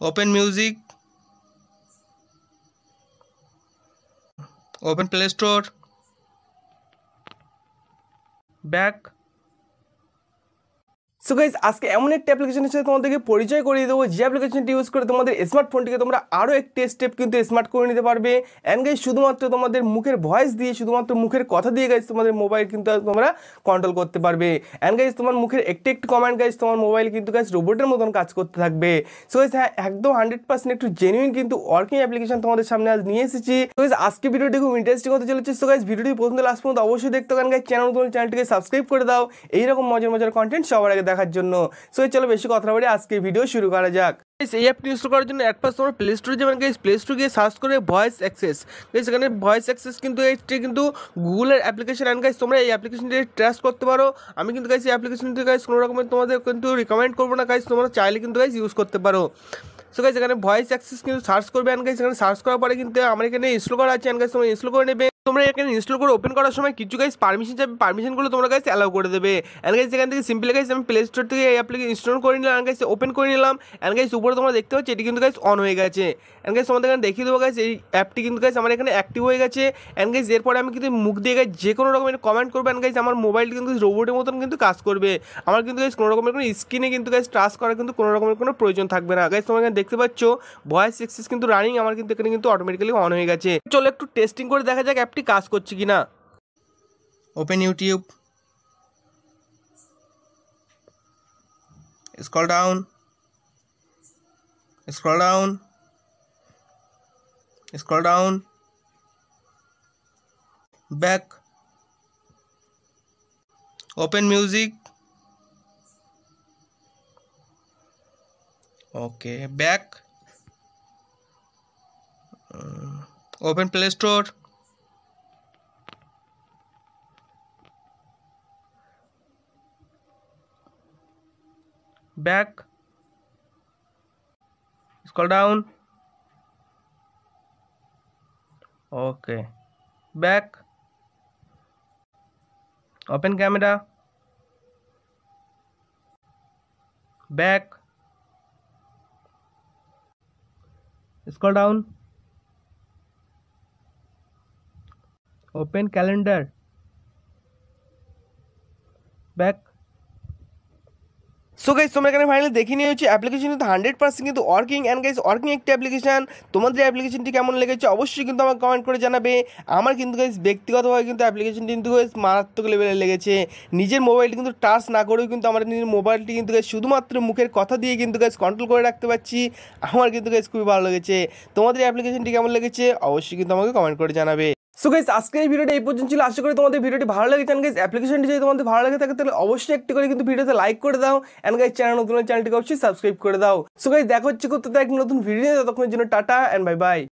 open music, open Play Store, back. So guys আজকে এমন একটা অ্যাপ্লিকেশনের সাথে তোমাদেরকে পরিচয় করিয়ে দেবো যে অ্যাপ্লিকেশনটি ইউজ করে তোমাদের স্মার্টফোনটিকে তোমরা আরও একটি স্টেপ কিন্তু স্মার্ট করে নিতে পারবে। অ্যান্ড গাইজ শুধুমাত্র তোমাদের মুখের ভয়েস দিয়ে, শুধুমাত্র মুখের কথা দিয়ে গাইজ তোমাদের মোবাইল কিন্তু তোমরা কন্ট্রোল করতে পারবে। অ্যান্ড গাইজ তোমার মুখের একটি কমান্ড গাইজ তোমার মোবাইল কিন্তু গাইজ রোবটের মতন কাজ করতে থাকবে। সো গাইজ হ্যাঁ, একদম 100% একটু জেনুইন কিন্তু ওয়ার্কিং অ্যাপ্লিকেশন তোমাদের সামনে আজ নিয়ে এসেছি। সো গাইজ আজকে ভিডিওটি খুব ইন্টারেস্টিং হতে চলেছে। সো গাইজ ভিডিওটি প্রথম থেকে লাস্ট পর্যন্ত অবশ্যই দেখতে পারেন। গাইজ চ্যানেলটিকে সাবস্ক্রাইব করে দাও এইরকম মজার মজার কন্টেন্ট সবার আগে দেখার জন্য। সো চলো বেশি কথা বলে আজকে ভিডিও শুরু করা যাক। এই অ্যাপটি ইনস্টল করার জন্য একবার তোমরা প্লে স্টোরে যাবেন। গাইস প্লে স্টোরে গিয়ে সার্চ করে ভয়েস অ্যাক্সেস। গাইস এখানে ভয়েস অ্যাক্সেস কিন্তু এটি কিন্তু গুগলের অ্যাপ্লিকেশন। অ্যান্ড গাইস তোমরা এই অ্যাপ্লিকেশনটি ট্রাস্ট করতে পারো। আমি কিন্তু গাইস এই অ্যাপ্লিকেশনটি গাইস কোনো রকমের তোমাদের কিন্তু রিকমেন্ড করবো না। গাইস তোমরা চাইলে কিন্তু গাইস ইউজ করতে পারো। সো গাইস এখানে ভয়েস অ্যাক্সেস কিন্তু সার্চ করবে। অ্যান্ড গাইস এখানে সার্চ করার পরে কিন্তু আমার এখানে ইনস্টল করা আছে। অ্যান্ড গাইস তোমরা ইনস্টল করে নেবে। তোমরা এখানে ইনস্টল করে ওপেন করার সময় কিছু গাইস পারমিশন চাইবে, পারমিশনগুলো তোমরা গাইস অ্যালাউ করে দেবে। অ্যান্ড গাইস এখান থেকে সিম্পলি গাইস আমি প্লে স্টোর থেকে এই অ্যাপ্লিকেশন ইনস্টল করে নিলাম। অ্যান্ড গাইস ওপেন করে নিলাম। অ্যান্ড গাইস উপরে তোমরা দেখতে পাচ্ছ এটি কিন্তু গাইস অন হয়ে গেছে। অ্যান্ড গাইস তোমাদের এখানে দেখিয়ে দেবো গাইস এই অ্যাপটি কিন্তু গাইস আমার এখানে অ্যাক্টিভ হয়ে গেছে। অ্যান্ড গাইস এরপরে আমি কিন্তু মুখ দিয়ে গাইস যে কোনো রকমের কমেন্ট করবো। অ্যান্ড গাইস আমার মোবাইলটি কিন্তু রোবটের মতন কিন্তু কাজ করবে। আমার কিন্তু গাইস কোনো রকমের কোনো স্ক্রিনে কিন্তু গাইস টাচ করার কিন্তু কোনো রকমের কোনো প্রয়োজন থাকবে না। গাইস তোমরা এখানে দেখতে পাচ্ছ ভয়েস অ্যাক্সেস কিন্তু রানিং আমার কিন্তু এখানে কিন্তু অটোমেটিক্যালি অন হয়ে গেছে। চলো একটু টেস্টিং করে দেখা যাক অ্যাপটি কাজ করছে কিনা। Open YouTube, scroll down, scroll down, scroll down, back, open music, okay, back, open Play Store, back, scroll down, okay, back, open camera, back, scroll down, open calendar, back. So guys তোমরা এখানে finally দেখে নিয়ে হচ্ছে application কিন্তু 100% কিন্তু working. And guys working একটি application. তোমাদের অ্যাপ্লিকেশনটি কেমন লেগেছে অবশ্যই কিন্তু আমাকে কমেন্ট করে জানাবে। আমার কিন্তু গাইস ব্যক্তিগতভাবে কিন্তু অ্যাপ্লিকেশনটি কিন্তু গাইস মারাত্মক লেভেলে লেগেছে। নিজের মোবাইলটি কিন্তু টাচ না করেও কিন্তু আমার নিজের মোবাইলটি কিন্তু গাইস শুধুমাত্র মুখের কথা দিয়ে কিন্তু গাইস কন্ট্রোল করে রাখতে পারছি। আমার কিন্তু গাইস খুবই ভালো লেগেছে। তোমাদের অ্যাপ্লিকেশনটি কেমন লেগেছে অবশ্যই কিন্তু আমাকে কমেন্ট করে জানাবে। সো গাইস আজকের এই ভিডিওটা এই পর্যন্ত ছিল। আশা করি তোমাদের ভিডিওটি ভালো লেগেছে। গাইস অ্যাপ্লিকেশনটি যদি তোমাদের ভালো লাগে থাকে তাহলে অবশ্যই একটি করে কিন্তু ভিডিওতে লাইক করে দাও। এন্ড গাইস চ্যানেলটিকে অবশ্যই সাবস্ক্রাইব করে দাও। সো গাইস দেখা হচ্ছে এক নতুন ভিডিও। ততক্ষণের জন্য টাটা এন্ড বাই বাই।